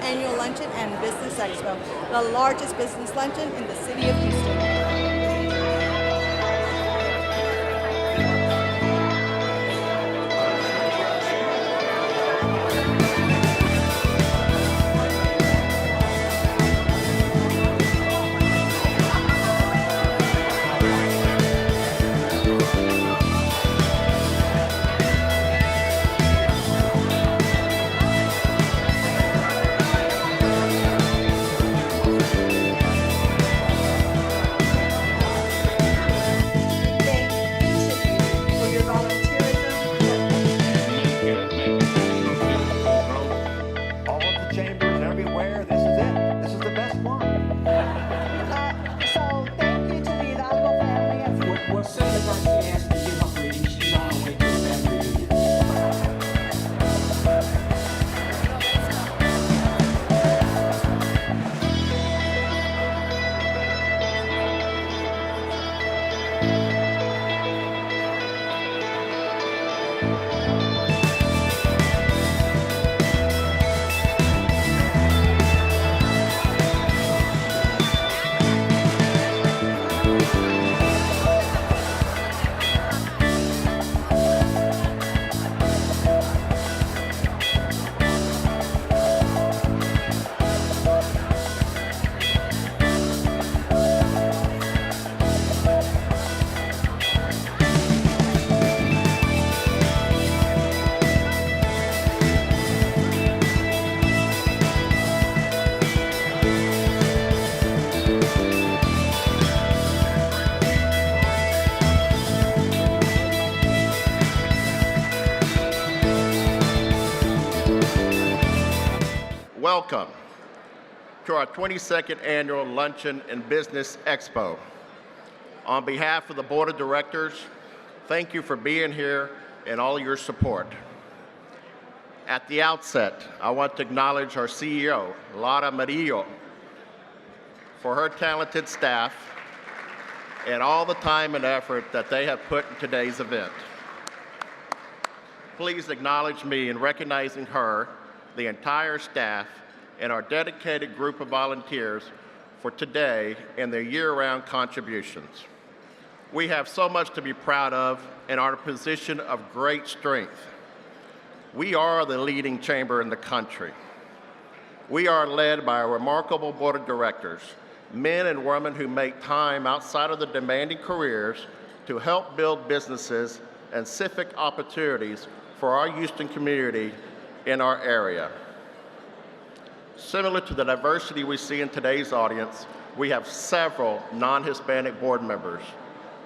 Annual Luncheon and Business Expo, the largest business luncheon in the city of Houston. Welcome to our 22nd Annual Luncheon and Business Expo. On behalf of the Board of Directors, thank you for being here and all your support. At the outset, I want to acknowledge our CEO, Murillo, for her talented staff and all the time and effort that they have put in today's event. Please acknowledge me in recognizing her, the entire staff, and our dedicated group of volunteers for today and their year-round contributions. We have so much to be proud of and are in a position of great strength. We are the leading chamber in the country. We are led by a remarkable board of directors, men and women who make time outside of the demanding careers to help build businesses and civic opportunities for our Houston community in our area. Similar to the diversity we see in today's audience, we have several non-Hispanic board members,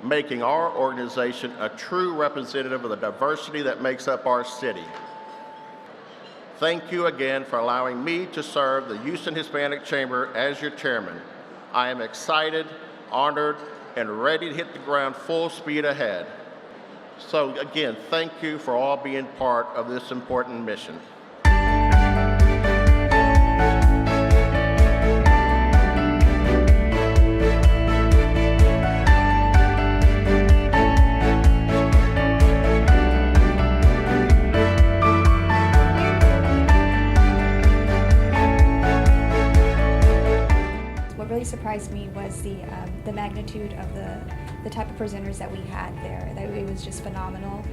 making our organization a true representative of the diversity that makes up our city. Thank you again for allowing me to serve the Houston Hispanic Chamber as your chairman. I am excited, honored, and ready to hit the ground full speed ahead. So again, thank you for all being part of this important mission. Surprised me was the magnitude of the type of presenters that we had there. It was just phenomenal.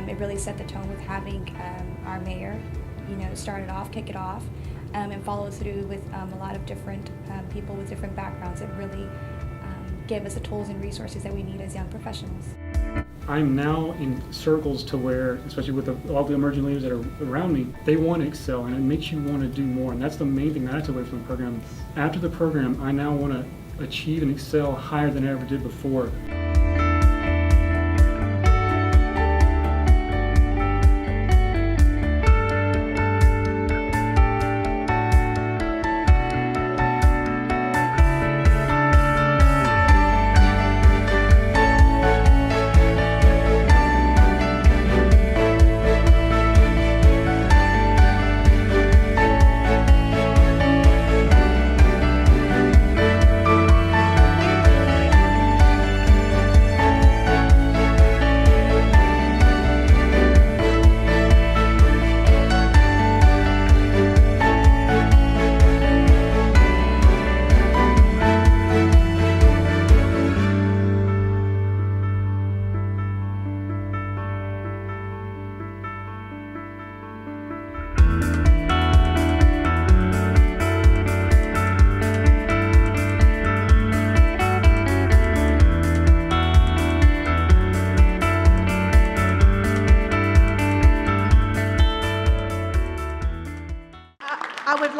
It really set the tone with having our mayor, kick it off, and follow through with a lot of different people with different backgrounds that really gave us the tools and resources that we need as young professionals. I'm now in circles to where, especially with all the emerging leaders that are around me, they want to excel, and it makes you want to do more, and that's the main thing that I took away from the program. After the program, I now want to achieve and excel higher than I ever did before.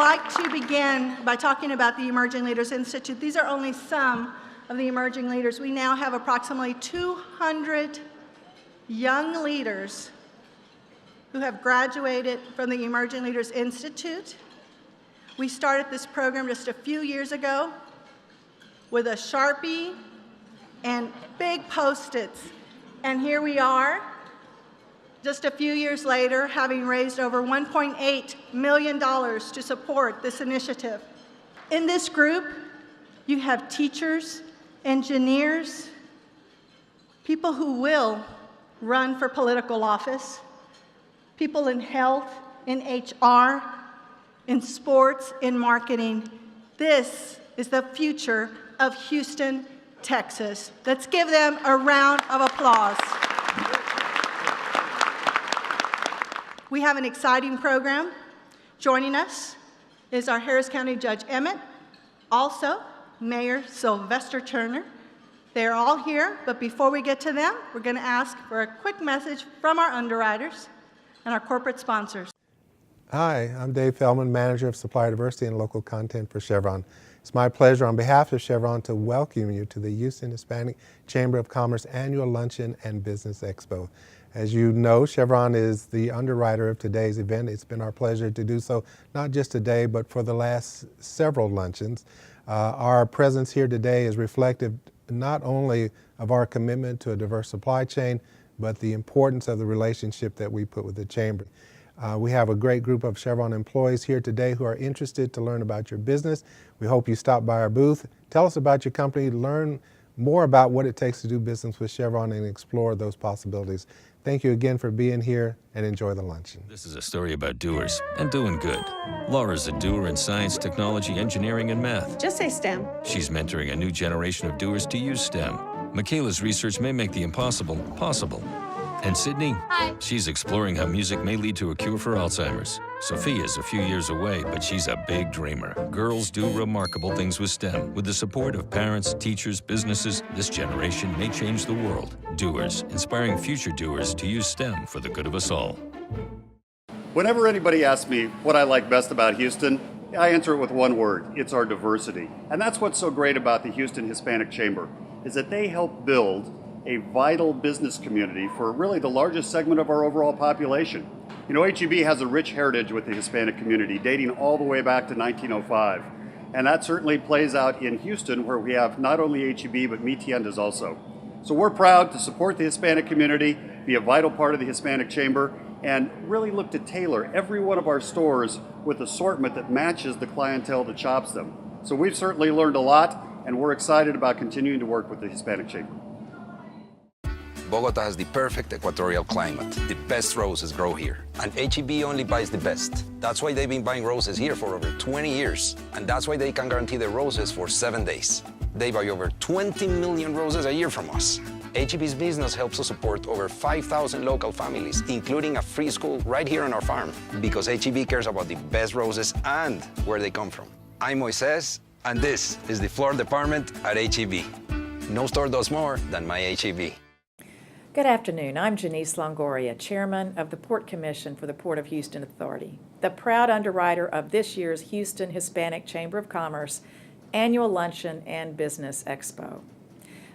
like to begin by talking about the Emerging Leaders Institute. These are only some of the emerging leaders. We now have approximately 200 young leaders who have graduated from the Emerging Leaders Institute. We started this program just a few years ago with a Sharpie and big Post-its. And here we are, just a few years later, having raised over $1.8 million to support this initiative. In this group, you have teachers, engineers, people who will run for political office, people in health, in HR, in sports, in marketing. This is the future of Houston, Texas. Let's give them a round of applause. We have an exciting program. Joining us is our Harris County Judge Emmett, also Mayor Sylvester Turner. They're all here, but before we get to them, we're going to ask for a quick message from our underwriters and our corporate sponsors. Hi, I'm Dave Feldman, Manager of Supplier Diversity and Local Content for Chevron. It's my pleasure on behalf of Chevron to welcome you to the Houston Hispanic Chamber of Commerce Annual Luncheon and Business Expo. As you know, Chevron is the underwriter of today's event. It's been our pleasure to do so, not just today, but for the last several luncheons. Our presence here today is reflective not only of our commitment to a diverse supply chain, but the importance of the relationship that we put with the Chamber. We have a great group of Chevron employees here today who are interested to learn about your business. We hope you stop by our booth, tell us about your company, learn more about what it takes to do business with Chevron and explore those possibilities. Thank you again for being here and enjoy the luncheon. This is a story about doers and doing good. Laura's a doer in science, technology, engineering, and math. Just say STEM. She's mentoring a new generation of doers to use STEM. Michaela's research may make the impossible possible. And Sydney? Hi. She's exploring how music may lead to a cure for Alzheimer's. Sophia's a few years away, but she's a big dreamer. Girls do remarkable things with STEM. With the support of parents, teachers, businesses, this generation may change the world. Doers, inspiring future doers to use STEM for the good of us all. Whenever anybody asks me what I like best about Houston, I answer it with one word. It's our diversity. And that's what's so great about the Houston Hispanic Chamber, is that they help build a vital business community for really the largest segment of our overall population. You know, HEB has a rich heritage with the Hispanic community dating all the way back to 1905. And that certainly plays out in Houston, where we have not only HEB, but Mi Tiendas also. So we're proud to support the Hispanic community, be a vital part of the Hispanic Chamber, and really look to tailor every one of our stores with assortment that matches the clientele that shops them. So we've certainly learned a lot, and we're excited about continuing to work with the Hispanic Chamber. Bogota has the perfect equatorial climate. The best roses grow here. And HEB only buys the best. That's why they've been buying roses here for over 20 years. And that's why they can guarantee the roses for 7 days. They buy over 20 million roses a year from us. HEB's business helps us support over 5,000 local families, including a free school right here on our farm. Because HEB cares about the best roses and where they come from. I'm Moises, and this is the floral department at HEB. No store does more than my HEB. Good afternoon. I'm Janiece Longoria, Chairman of the Port Commission for the Port of Houston Authority, the proud underwriter of this year's Houston Hispanic Chamber of Commerce Annual Luncheon and Business Expo.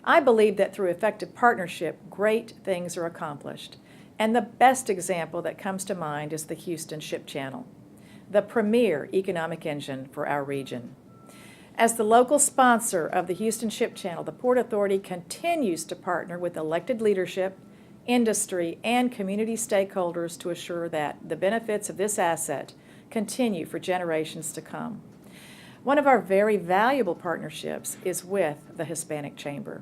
I believe that through effective partnership, great things are accomplished, and the best example that comes to mind is the Houston Ship Channel, the premier economic engine for our region. As the local sponsor of the Houston Ship Channel, the Port Authority continues to partner with elected leadership, industry, and community stakeholders to assure that the benefits of this asset continue for generations to come. One of our very valuable partnerships is with the Hispanic Chamber.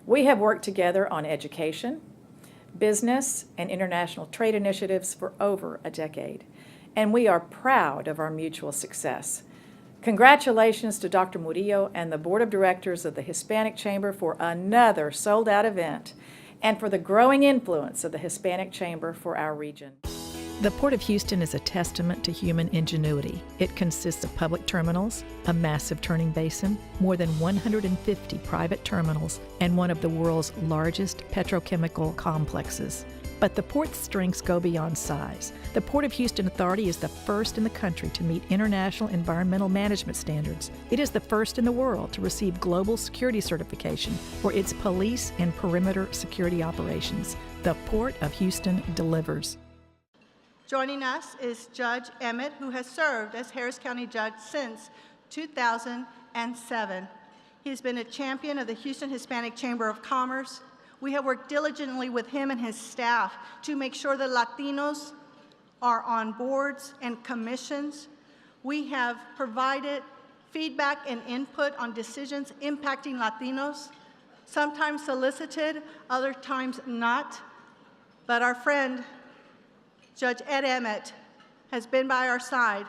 We have worked together on education, business, and international trade initiatives for over a decade, and we are proud of our mutual success. Congratulations to Dr. Murillo and the Board of Directors of the Hispanic Chamber for another sold-out event and for the growing influence of the Hispanic Chamber for our region. The Port of Houston is a testament to human ingenuity. It consists of public terminals, a massive turning basin, more than 150 private terminals, and one of the world's largest petrochemical complexes. But the port's strengths go beyond size. The Port of Houston Authority is the first in the country to meet international environmental management standards. It is the first in the world to receive global security certification for its police and perimeter security operations. The Port of Houston delivers. Joining us is Judge Emmett, who has served as Harris County Judge since 2007. He's been a champion of the Houston Hispanic Chamber of Commerce. We have worked diligently with him and his staff to make sure that Latinos are on boards and commissions. We have provided feedback and input on decisions impacting Latinos, sometimes solicited, other times not. But our friend, Judge Ed Emmett, has been by our side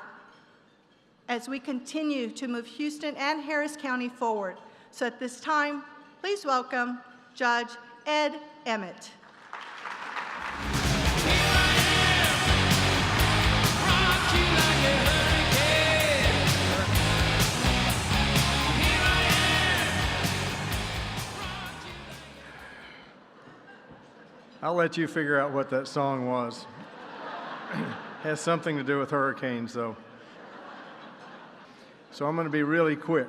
as we continue to move Houston and Harris County forward. So at this time, please welcome Judge Ed Emmett. I'll let you figure out what that song was. Has something to do with hurricanes, though. So I'm going to be really quick.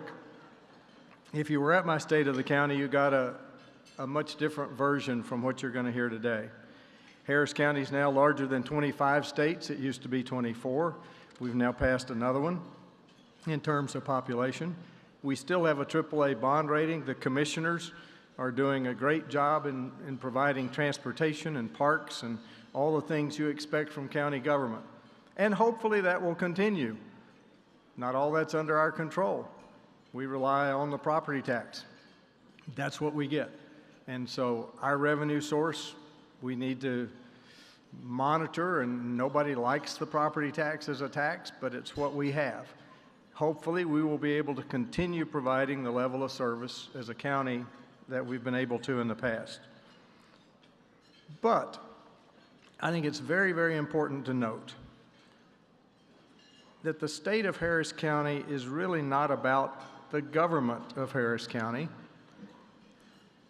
If you were at my State of the County, you got a much different version from what you're going to hear today. Harris County is now larger than 25 states. It used to be 24. We've now passed another one in terms of population. We still have a AAA bond rating. The commissioners are doing a great job in providing transportation and parks and all the things you expect from county government. And hopefully that will continue. Not all that's under our control. We rely on the property tax. That's what we get. And so our revenue source, we need to monitor, and nobody likes the property tax as a tax, but it's what we have. Hopefully we will be able to continue providing the level of service as a county that we've been able to in the past. But I think it's very, very important to note that the state of Harris County is really not about the government of Harris County,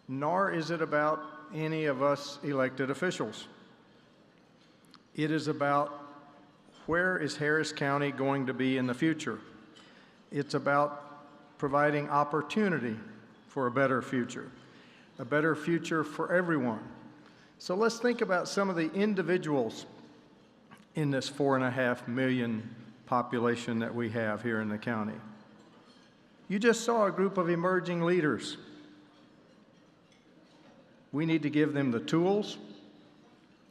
nor is it about any of us elected officials. It is about where is Harris County going to be in the future. It's about providing opportunity for a better future for everyone. So let's think about some of the individuals in this 4.5 million population that we have here in the county. You just saw a group of emerging leaders. We need to give them the tools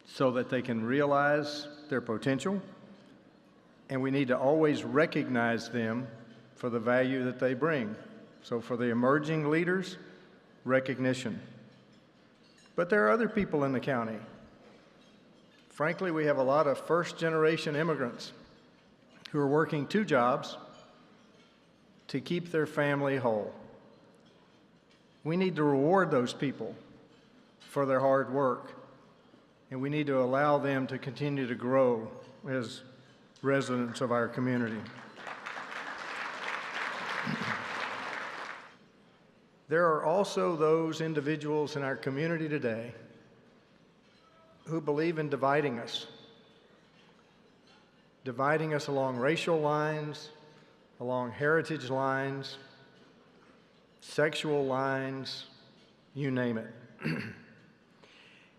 so that they can realize their potential, and we need to always recognize them for the value that they bring. So for the emerging leaders, recognition. But there are other people in the county. Frankly, we have a lot of first-generation immigrants who are working 2 jobs to keep their family whole. We need to reward those people for their hard work, and we need to allow them to continue to grow as residents of our community. There are also those individuals in our community today who believe in dividing us along racial lines, along heritage lines, sexual lines, you name it.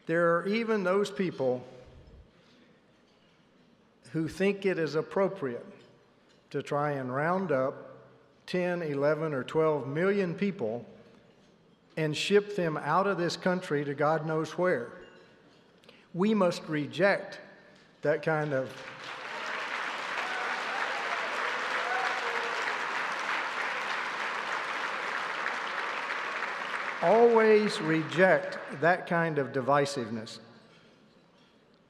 There are even those people who think it is appropriate to try and round up 10, 11, or 12 million people and ship them out of this country to God knows where. We must reject that kind of always reject that kind of divisiveness.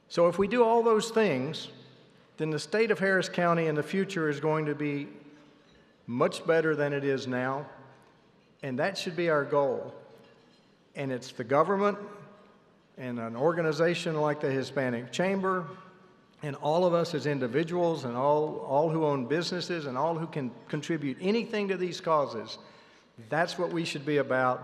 So if we do all those things, then the state of Harris County in the future is going to be much better than it is now, and that should be our goal. And it's the government and an organization like the Hispanic Chamber And all of us as individuals and all who own businesses and all who can contribute anything to these causes, that's what we should be about.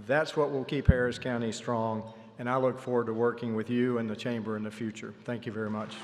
That's what will keep Harris County strong. And I look forward to working with you and the Chamber in the future. Thank you very much.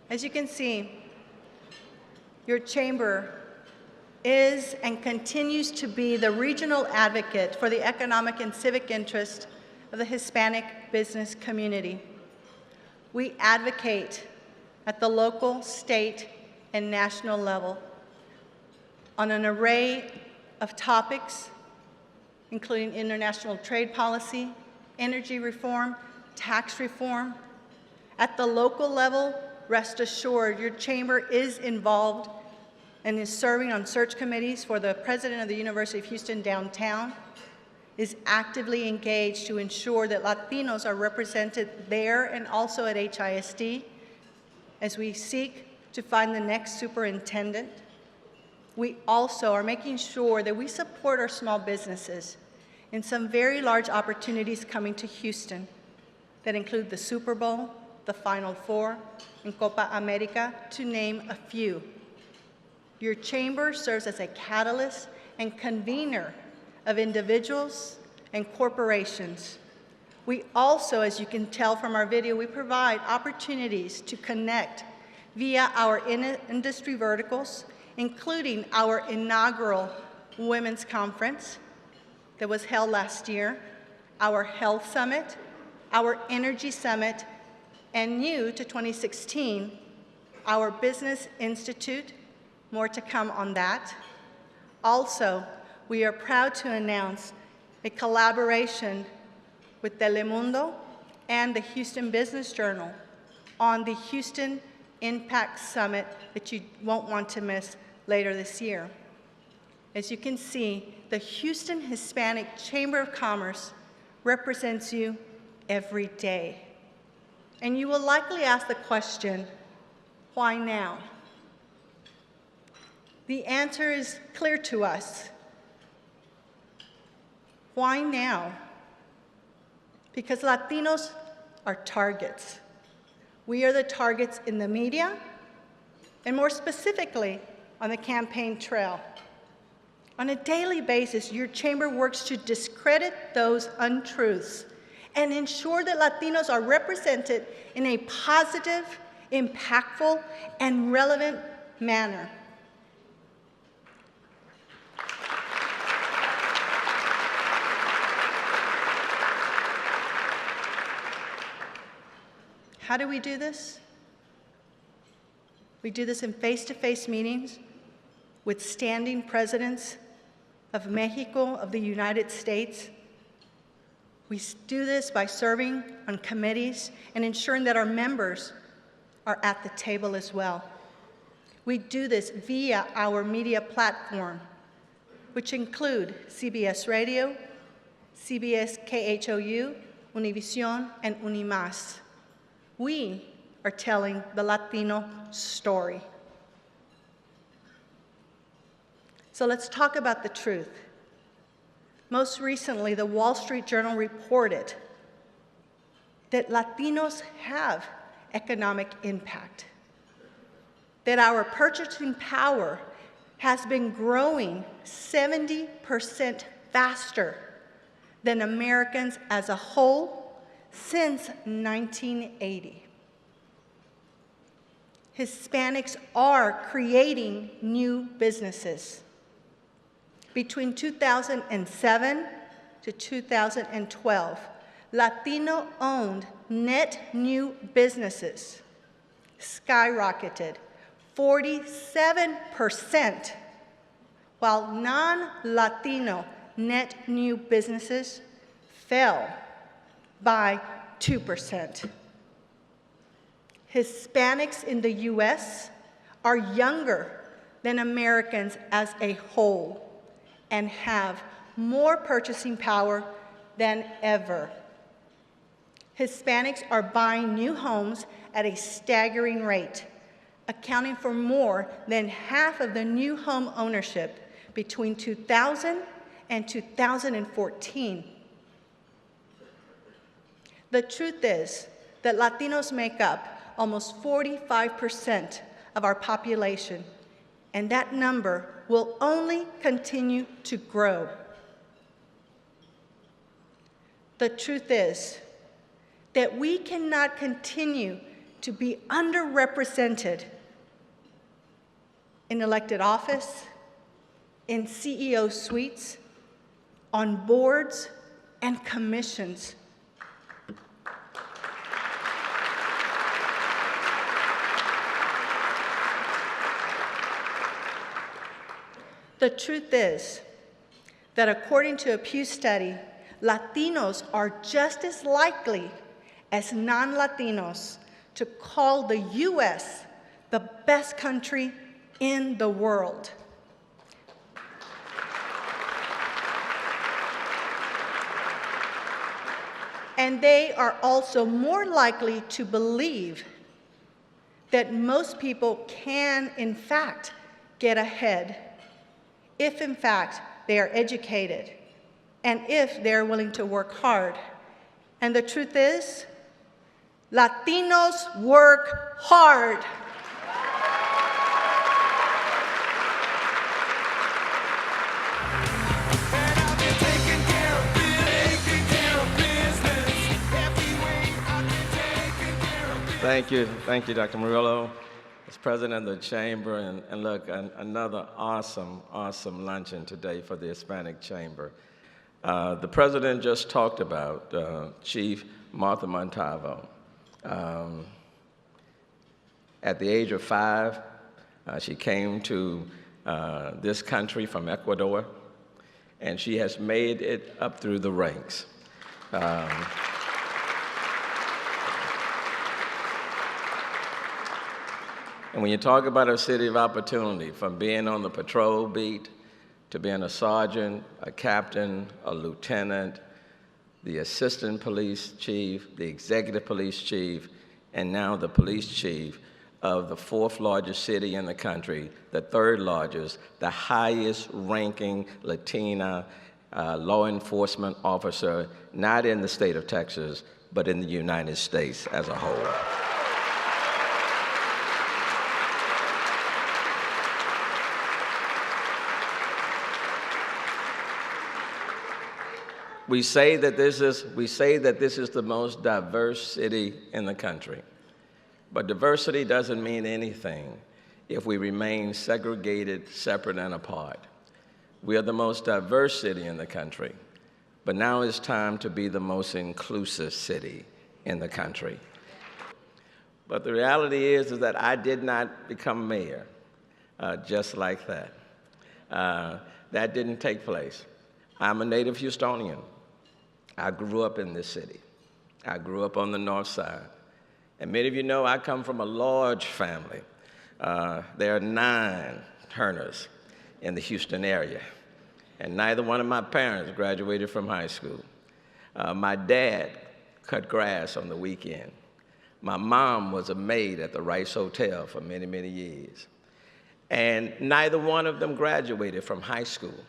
As you can see, your chamber is and continues to be the regional advocate for the economic and civic interest of the Hispanic business community. We advocate at the local, state, and national level on an array of topics, including international trade policy, energy reform, tax reform. At the local level, rest assured, your chamber is involved and is serving on search committees for the president of the University of Houston downtown, is actively engaged to ensure that Latinos are represented there and also at HISD as we seek to find the next superintendent. We also are making sure that we support our small businesses in some very large opportunities coming to Houston that include the Super Bowl, the Final Four, and Copa America, to name a few. Your chamber serves as a catalyst and convener of individuals and corporations. We also, as you can tell from our video, we provide opportunities to connect via our industry verticals, including our inaugural Women's Conference that was held last year, our Health Summit, our Energy Summit, and new to 2016, our Business Institute, more to come on that. Also, we are proud to announce a collaboration with Telemundo and the Houston Business Journal on the Houston Impact Summit that you won't want to miss later this year. As you can see, the Houston Hispanic Chamber of Commerce represents you every day. And you will likely ask the question, why now? The answer is clear to us. Why now? Because Latinos are targets. We are the targets in the media, and more specifically, on the campaign trail. On a daily basis, your chamber works to discredit those untruths and ensure that Latinos are represented in a positive, impactful, and relevant manner. How do we do this? We do this in face-to-face meetings with standing presidents of Mexico, of the United States. We do this by serving on committees and ensuring that our members are at the table as well. We do this via our media platform, which include CBS Radio, CBS KHOU, Univision, and Unimas. We are telling the Latino story. So let's talk about the truth. Most recently, the Wall Street Journal reported that Latinos have economic impact, that our purchasing power has been growing 70% faster than Americans as a whole since 1980. Hispanics are creating new businesses. Between 2007 to 2012, Latino-owned net new businesses skyrocketed 47%, while non-Latino net new businesses fell by 2%. Hispanics in the U.S. are younger than Americans as a whole and have more purchasing power than ever. Hispanics are buying new homes at a staggering rate, accounting for more than half of the new home ownership between 2000 and 2014. The truth is that Latinos make up almost 45% of our population, and that number will only continue to grow. The truth is that we cannot continue to be underrepresented in elected office, in CEO suites, on boards and commissions. The truth is that according to a Pew study, Latinos are just as likely as non-Latinos to call the U.S. the best country in the world. And they are also more likely to believe that most people can, in fact, get ahead if, in fact, they are educated and if they're willing to work hard. And the truth is, Latinos work hard. Thank you, Dr. Murillo, as president of the chamber, and look, another awesome luncheon today for the Hispanic Chamber. The president just talked about Chief Martha Montalvo. At the age of 5, she came to this country from Ecuador, and she has made it up through the ranks. And when you talk about a city of opportunity, from being on the patrol beat to being a sergeant, a captain, a lieutenant, the assistant police chief, the executive police chief, and now the police chief of the 4th largest city in the country, the 3rd largest, the highest ranking Latina law enforcement officer, not in the state of Texas, but in the United States as a whole. We say that this is the most diverse city in the country. But diversity doesn't mean anything if we remain segregated, separate, and apart. We are the most diverse city in the country, but now it's time to be the most inclusive city in the country. But the reality is that I did not become mayor just like that. That didn't take place. I'm a native Houstonian. I grew up in this city. I grew up on the north side. And many of you know I come from a large family. There are 9 Turners in the Houston area, and neither one of my parents graduated from high school. My dad cut grass on the weekend. My mom was a maid at the Rice Hotel for many, many years. And neither one of them graduated from high school,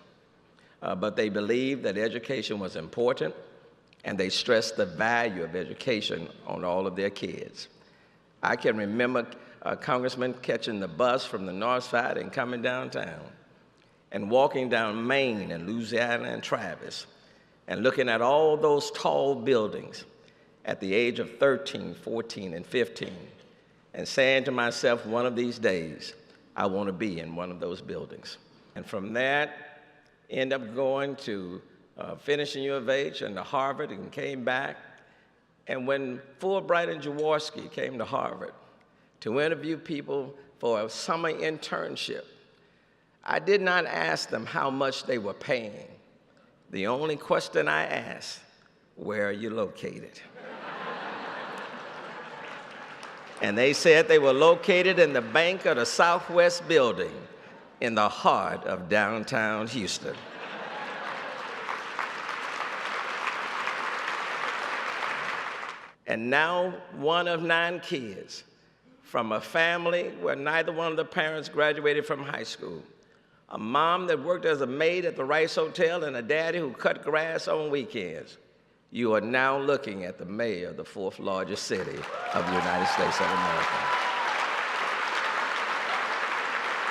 but they believed that education was important, and they stressed the value of education on all of their kids. I can remember a congressman catching the bus from the north side and coming downtown and walking down Main and Louisiana and Travis and looking at all those tall buildings at the age of 13, 14, and 15 and saying to myself, one of these days, I want to be in one of those buildings. And from that, end up going to finishing U of H and to Harvard and came back. And when Fulbright and Jaworski came to Harvard to interview people for a summer internship, I did not ask them how much they were paying. The only question I asked, where are you located? And they said they were located in the Bank of the Southwest building in the heart of downtown Houston. And now one of 9 kids from a family where neither one of the parents graduated from high school, a mom that worked as a maid at the Rice Hotel, and a daddy who cut grass on weekends. You are now looking at the mayor of the 4th largest city of the United States of America.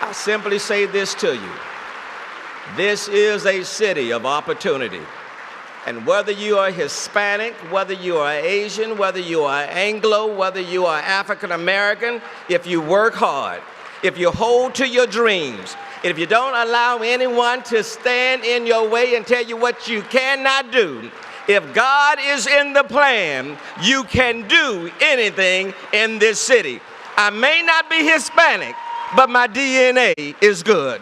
I simply say this to you. This is a city of opportunity. And whether you are Hispanic, whether you are Asian, whether you are Anglo, whether you are African American, if you work hard, if you hold to your dreams, if you don't allow anyone to stand in your way and tell you what you cannot do, if God is in the plan, you can do anything in this city. I may not be Hispanic, but my DNA is good.